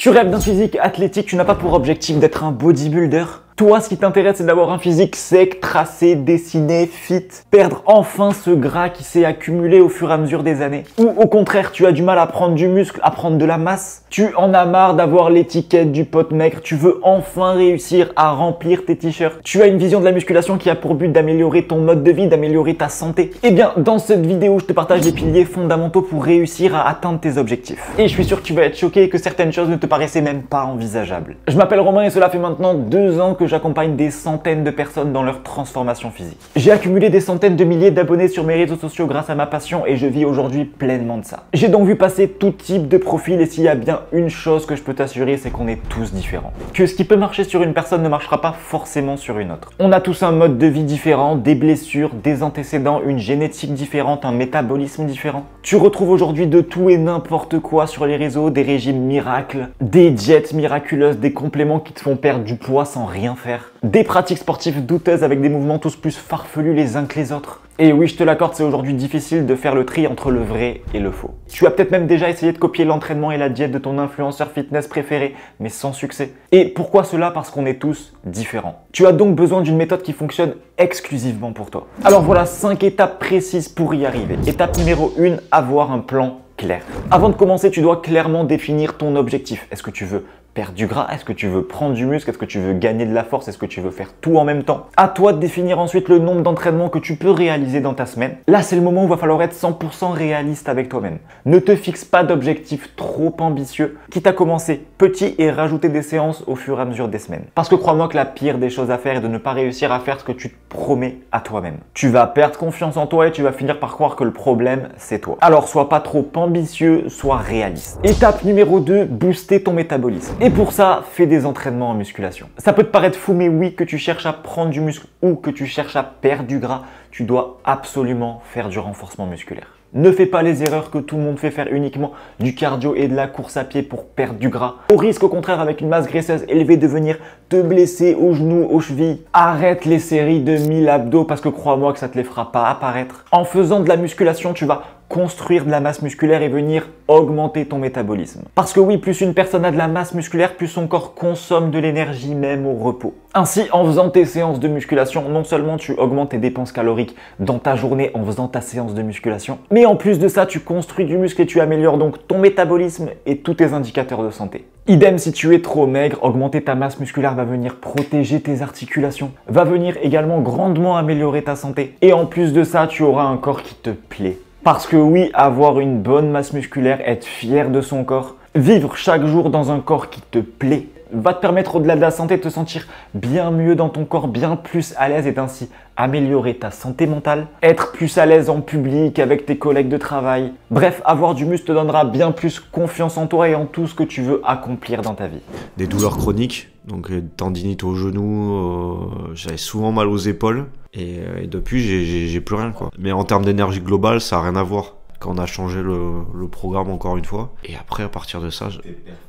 Tu rêves d'un physique athlétique, tu n'as pas pour objectif d'être un bodybuilder. Toi, ce qui t'intéresse, c'est d'avoir un physique sec, tracé, dessiné, fit. Perdre enfin ce gras qui s'est accumulé au fur et à mesure des années. Ou au contraire, tu as du mal à prendre du muscle, à prendre de la masse. Tu en as marre d'avoir l'étiquette du pote maigre. Tu veux enfin réussir à remplir tes t-shirts. Tu as une vision de la musculation qui a pour but d'améliorer ton mode de vie, d'améliorer ta santé. Eh bien, dans cette vidéo, je te partage les piliers fondamentaux pour réussir à atteindre tes objectifs. Et je suis sûr que tu vas être choqué que certaines choses ne te paraissaient même pas envisageables. Je m'appelle Romain et cela fait maintenant 2 ans que j'accompagne des centaines de personnes dans leur transformation physique. J'ai accumulé des centaines de milliers d'abonnés sur mes réseaux sociaux grâce à ma passion et je vis aujourd'hui pleinement de ça. J'ai donc vu passer tout type de profil et s'il y a bien une chose que je peux t'assurer, c'est qu'on est tous différents. Que ce qui peut marcher sur une personne ne marchera pas forcément sur une autre. On a tous un mode de vie différent, des blessures, des antécédents, une génétique différente, un métabolisme différent. Tu retrouves aujourd'hui de tout et n'importe quoi sur les réseaux, des régimes miracles, des diètes miraculeuses, des compléments qui te font perdre du poids sans rien faire, des pratiques sportives douteuses avec des mouvements tous plus farfelus les uns que les autres. Et oui, je te l'accorde, c'est aujourd'hui difficile de faire le tri entre le vrai et le faux. Tu as peut-être même déjà essayé de copier l'entraînement et la diète de ton influenceur fitness préféré, mais sans succès. Et pourquoi cela? Parce qu'on est tous différents. Tu as donc besoin d'une méthode qui fonctionne exclusivement pour toi. Alors voilà 5 étapes précises pour y arriver. Étape numéro 1, avoir un plan clair. Avant de commencer, tu dois clairement définir ton objectif. Est-ce que tu veux perdre du gras? Est-ce que tu veux prendre du muscle? Est-ce que tu veux gagner de la force? Est-ce que tu veux faire tout en même temps? À toi de définir ensuite le nombre d'entraînements que tu peux réaliser dans ta semaine. Là, c'est le moment où il va falloir être 100% réaliste avec toi-même. Ne te fixe pas d'objectifs trop ambitieux, quitte à commencer petit et rajouter des séances au fur et à mesure des semaines. Parce que crois-moi que la pire des choses à faire est de ne pas réussir à faire ce que tu te promets à toi-même. Tu vas perdre confiance en toi et tu vas finir par croire que le problème, c'est toi. Alors, sois pas trop ambitieux, sois réaliste. Étape numéro 2, booster ton métabolisme. Et pour ça, fais des entraînements en musculation. Ça peut te paraître fou, mais oui, que tu cherches à prendre du muscle ou que tu cherches à perdre du gras, tu dois absolument faire du renforcement musculaire. Ne fais pas les erreurs que tout le monde fait, faire uniquement du cardio et de la course à pied pour perdre du gras. Au risque au contraire avec une masse graisseuse élevée de venir te blesser aux genoux, aux chevilles. Arrête les séries de 1000 abdos parce que crois-moi que ça ne te les fera pas apparaître. En faisant de la musculation, tu vas construire de la masse musculaire et venir augmenter ton métabolisme. Parce que oui, plus une personne a de la masse musculaire, plus son corps consomme de l'énergie même au repos. Ainsi, en faisant tes séances de musculation, non seulement tu augmentes tes dépenses caloriques dans ta journée en faisant ta séance de musculation, mais en plus de ça, tu construis du muscle et tu améliores donc ton métabolisme et tous tes indicateurs de santé. Idem si tu es trop maigre, augmenter ta masse musculaire va venir protéger tes articulations, va venir également grandement améliorer ta santé. Et en plus de ça, tu auras un corps qui te plaît. Parce que oui, avoir une bonne masse musculaire, être fier de son corps, vivre chaque jour dans un corps qui te plaît, va te permettre au-delà de la santé de te sentir bien mieux dans ton corps, bien plus à l'aise et ainsi améliorer ta santé mentale, être plus à l'aise en public avec tes collègues de travail. Bref, avoir du muscle te donnera bien plus confiance en toi et en tout ce que tu veux accomplir dans ta vie. Des douleurs chroniques, donc tendinite au genou, j'avais souvent mal aux épaules et depuis j'ai plus rien quoi. Mais en termes d'énergie globale, ça n'a rien à voir. Quand on a changé le programme encore une fois et après à partir de ça,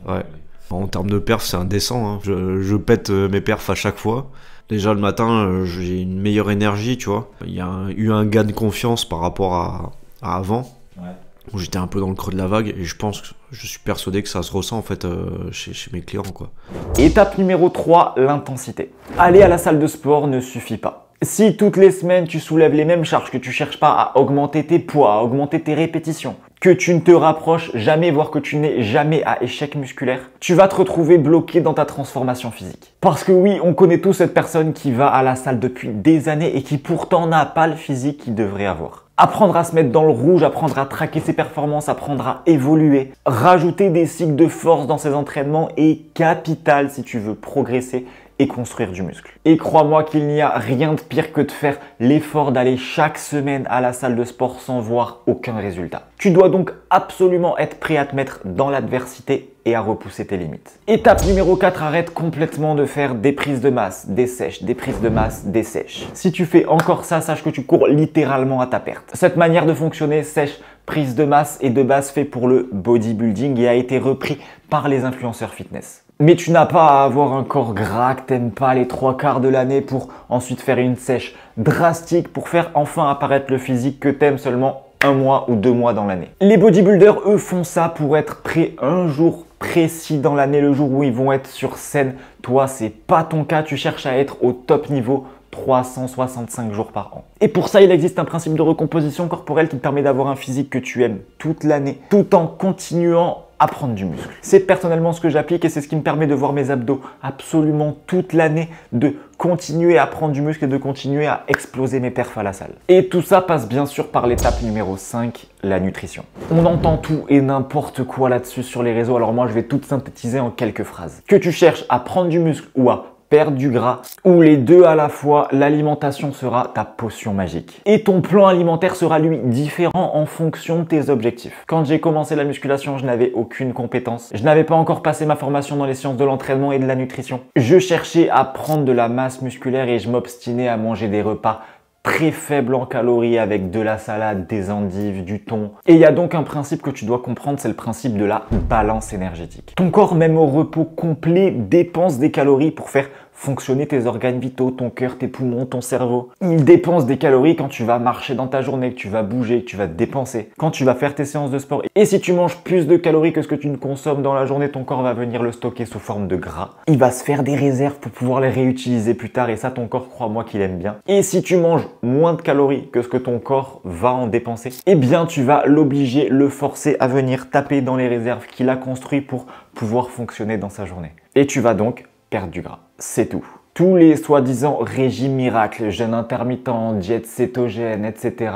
ouais. En termes de perf, c'est indécent, hein. Je pète mes perfs à chaque fois. Déjà le matin, j'ai une meilleure énergie, tu vois. Il y a eu un gain de confiance par rapport à avant, ouais. Où j'étais un peu dans le creux de la vague et je suis persuadé que ça se ressent en fait chez mes clients, quoi. Étape numéro 3, l'intensité. Aller à la salle de sport ne suffit pas. Si toutes les semaines tu soulèves les mêmes charges, que tu cherches pas à augmenter tes poids, à augmenter tes répétitions, que tu ne te rapproches jamais, voire que tu n'es jamais à échec musculaire, tu vas te retrouver bloqué dans ta transformation physique. Parce que oui, on connaît tous cette personne qui va à la salle depuis des années et qui pourtant n'a pas le physique qu'il devrait avoir. Apprendre à se mettre dans le rouge, apprendre à traquer ses performances, apprendre à évoluer, rajouter des cycles de force dans ses entraînements est capital si tu veux progresser et construire du muscle. Et crois-moi qu'il n'y a rien de pire que de faire l'effort d'aller chaque semaine à la salle de sport sans voir aucun résultat. Tu dois donc absolument être prêt à te mettre dans l'adversité et à repousser tes limites. Étape numéro 4, arrête complètement de faire des prises de masse, des sèches, des prises de masse, des sèches. Si tu fais encore ça, sache que tu cours littéralement à ta perte. Cette manière de fonctionner, sèche, prise de masse, est de base fait pour le bodybuilding et a été repris par les influenceurs fitness. Mais tu n'as pas à avoir un corps gras que t'aimes pas les 3/4 de l'année pour ensuite faire une sèche drastique pour faire enfin apparaître le physique que t'aimes seulement 1 mois ou 2 mois dans l'année. Les bodybuilders, eux, font ça pour être prêts un jour précis dans l'année, le jour où ils vont être sur scène. Toi, c'est pas ton cas, tu cherches à être au top niveau 365 jours par an. Et pour ça, il existe un principe de recomposition corporelle qui te permet d'avoir un physique que tu aimes toute l'année, tout en continuant à prendre du muscle. C'est personnellement ce que j'applique et c'est ce qui me permet de voir mes abdos absolument toute l'année, de continuer à prendre du muscle et de continuer à exploser mes perfs à la salle. Et tout ça passe bien sûr par l'étape numéro 5, la nutrition. On entend tout et n'importe quoi là-dessus sur les réseaux, alors moi je vais tout synthétiser en quelques phrases. Que tu cherches à prendre du muscle ou à perdre du gras, ou les deux à la fois, l'alimentation sera ta potion magique. Et ton plan alimentaire sera lui différent en fonction de tes objectifs. Quand j'ai commencé la musculation, je n'avais aucune compétence. Je n'avais pas encore passé ma formation dans les sciences de l'entraînement et de la nutrition. Je cherchais à prendre de la masse musculaire et je m'obstinais à manger des repas très faible en calories avec de la salade, des endives, du thon. Et il y a donc un principe que tu dois comprendre, c'est le principe de la balance énergétique. Ton corps, même au repos complet, dépense des calories pour faire fonctionner tes organes vitaux, ton cœur, tes poumons, ton cerveau. Il dépense des calories quand tu vas marcher dans ta journée, que tu vas bouger, que tu vas te dépenser, quand tu vas faire tes séances de sport. Et si tu manges plus de calories que ce que tu ne consommes dans la journée, ton corps va venir le stocker sous forme de gras. Il va se faire des réserves pour pouvoir les réutiliser plus tard et ça, ton corps, crois-moi qu'il aime bien. Et si tu manges moins de calories que ce que ton corps va en dépenser, eh bien tu vas l'obliger, le forcer à venir taper dans les réserves qu'il a construites pour pouvoir fonctionner dans sa journée. Et tu vas donc perdre du gras. C'est tout. Tous les soi-disant régimes miracles, jeûne intermittent, diète cétogène, etc.,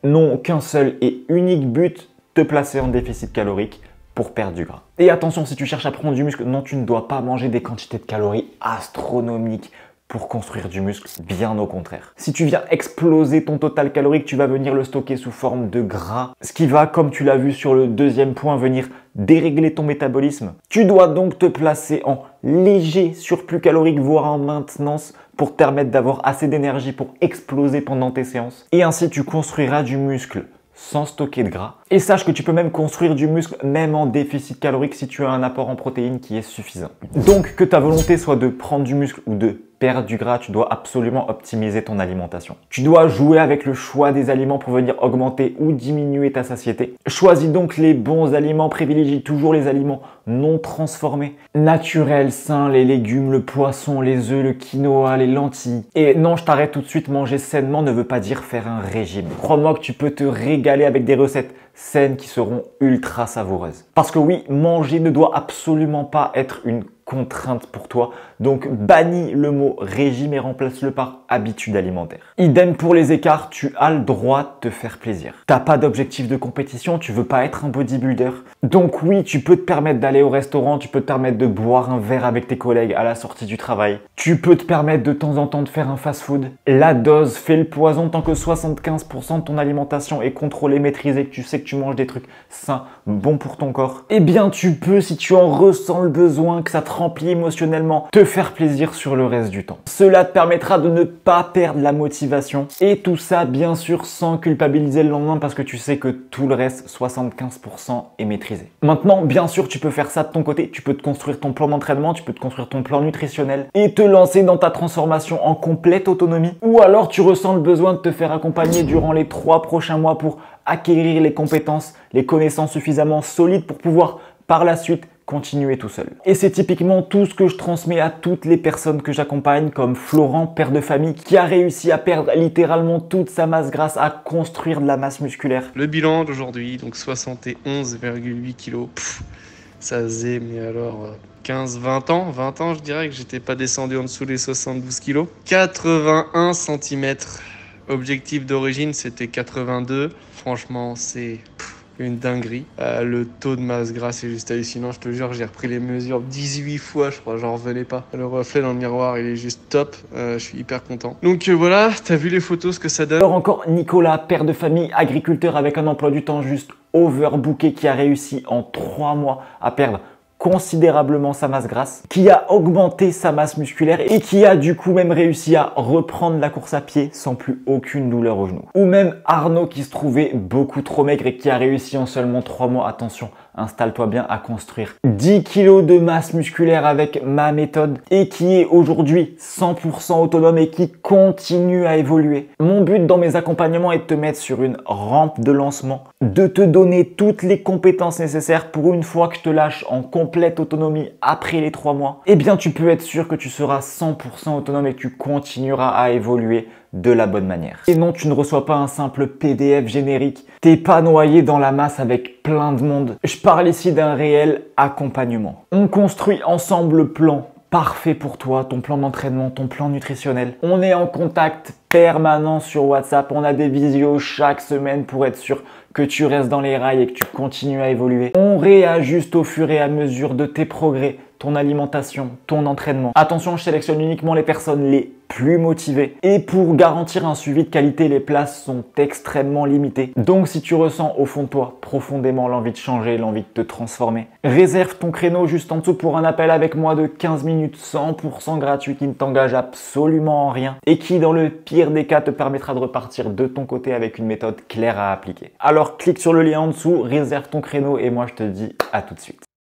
n'ont qu'un seul et unique but, te placer en déficit calorique pour perdre du gras. Et attention, si tu cherches à prendre du muscle, non, tu ne dois pas manger des quantités de calories astronomiques pour construire du muscle, bien au contraire. Si tu viens exploser ton total calorique, tu vas venir le stocker sous forme de gras, ce qui va, comme tu l'as vu sur le deuxième point, venir dérégler ton métabolisme. Tu dois donc te placer en léger surplus calorique, voire en maintenance, pour te permettre d'avoir assez d'énergie pour exploser pendant tes séances. Et ainsi, tu construiras du muscle sans stocker de gras. Et sache que tu peux même construire du muscle même en déficit calorique si tu as un apport en protéines qui est suffisant. Donc que ta volonté soit de prendre du muscle ou de perdre du gras, tu dois absolument optimiser ton alimentation. Tu dois jouer avec le choix des aliments pour venir augmenter ou diminuer ta satiété. Choisis donc les bons aliments, privilégie toujours les aliments non transformés, naturels, sains, les légumes, le poisson, les œufs, le quinoa, les lentilles. Et non, je t'arrête tout de suite, manger sainement ne veut pas dire faire un régime. Crois-moi que tu peux te régaler avec des recettes saines qui seront ultra savoureuses. Parce que oui, manger ne doit absolument pas être une contrainte pour toi. Donc bannis le mot régime et remplace-le par habitude alimentaire. Idem pour les écarts, tu as le droit de te faire plaisir. T'as pas d'objectif de compétition, tu veux pas être un bodybuilder. Donc oui, tu peux te permettre d'aller au restaurant, tu peux te permettre de boire un verre avec tes collègues à la sortie du travail. Tu peux te permettre de temps en temps de faire un fast-food. La dose fait le poison tant que 75% de ton alimentation est contrôlée, maîtrisée, que tu sais que tu manges des trucs sains, bons pour ton corps. Eh bien tu peux, si tu en ressens le besoin, que ça te remplit émotionnellement, te faire plaisir sur le reste du temps. Cela te permettra de ne pas perdre la motivation et tout ça bien sûr sans culpabiliser le lendemain parce que tu sais que tout le reste, 75% est maîtrisé. Maintenant, bien sûr, tu peux faire ça de ton côté, tu peux te construire ton plan d'entraînement, tu peux te construire ton plan nutritionnel et te lancer dans ta transformation en complète autonomie. Ou alors tu ressens le besoin de te faire accompagner durant les 3 prochains mois pour acquérir les compétences, les connaissances suffisamment solides pour pouvoir par la suite continuer tout seul. Et c'est typiquement tout ce que je transmets à toutes les personnes que j'accompagne, comme Florent, père de famille, qui a réussi à perdre littéralement toute sa masse grâce à construire de la masse musculaire. Le bilan d'aujourd'hui, donc 71,8 kilos. Ça faisait, mais alors 15-20 ans, 20 ans, je dirais que j'étais pas descendu en dessous des 72 kilos. 81 cm. Objectif d'origine, c'était 82. Franchement, c'est une dinguerie. Le taux de masse grasse est juste hallucinant, je te jure, j'ai repris les mesures 18 fois, je crois, j'en revenais pas. Le reflet dans le miroir, il est juste top, je suis hyper content. Donc voilà, t'as vu les photos, ce que ça donne. Alors encore Nicolas, père de famille, agriculteur avec un emploi du temps juste overbooké, qui a réussi en 3 mois à perdre considérablement sa masse grasse, qui a augmenté sa masse musculaire et qui a du coup même réussi à reprendre la course à pied sans plus aucune douleur au genou. Ou même Arnaud qui se trouvait beaucoup trop maigre et qui a réussi en seulement 3 mois, attention, installe-toi bien à construire 10 kilos de masse musculaire avec ma méthode et qui est aujourd'hui 100% autonome et qui continue à évoluer. Mon but dans mes accompagnements est de te mettre sur une rampe de lancement, de te donner toutes les compétences nécessaires pour une fois que je te lâche en complète autonomie après les 3 mois, eh bien tu peux être sûr que tu seras 100% autonome et que tu continueras à évoluer de la bonne manière. Et non, tu ne reçois pas un simple PDF générique. T'es pas noyé dans la masse avec plein de monde. Je parle ici d'un réel accompagnement. On construit ensemble le plan parfait pour toi, ton plan d'entraînement, ton plan nutritionnel. On est en contact permanent sur WhatsApp. On a des visios chaque semaine pour être sûr que tu restes dans les rails et que tu continues à évoluer. On réajuste au fur et à mesure de tes progrès, ton alimentation, ton entraînement. Attention, je sélectionne uniquement les personnes les plus motivées. Et pour garantir un suivi de qualité, les places sont extrêmement limitées. Donc si tu ressens au fond de toi profondément l'envie de changer, l'envie de te transformer, réserve ton créneau juste en dessous pour un appel avec moi de 15 minutes 100% gratuit qui ne t'engage absolument en rien et qui dans le pire des cas te permettra de repartir de ton côté avec une méthode claire à appliquer. Alors clique sur le lien en dessous, réserve ton créneau et moi je te dis à tout de suite.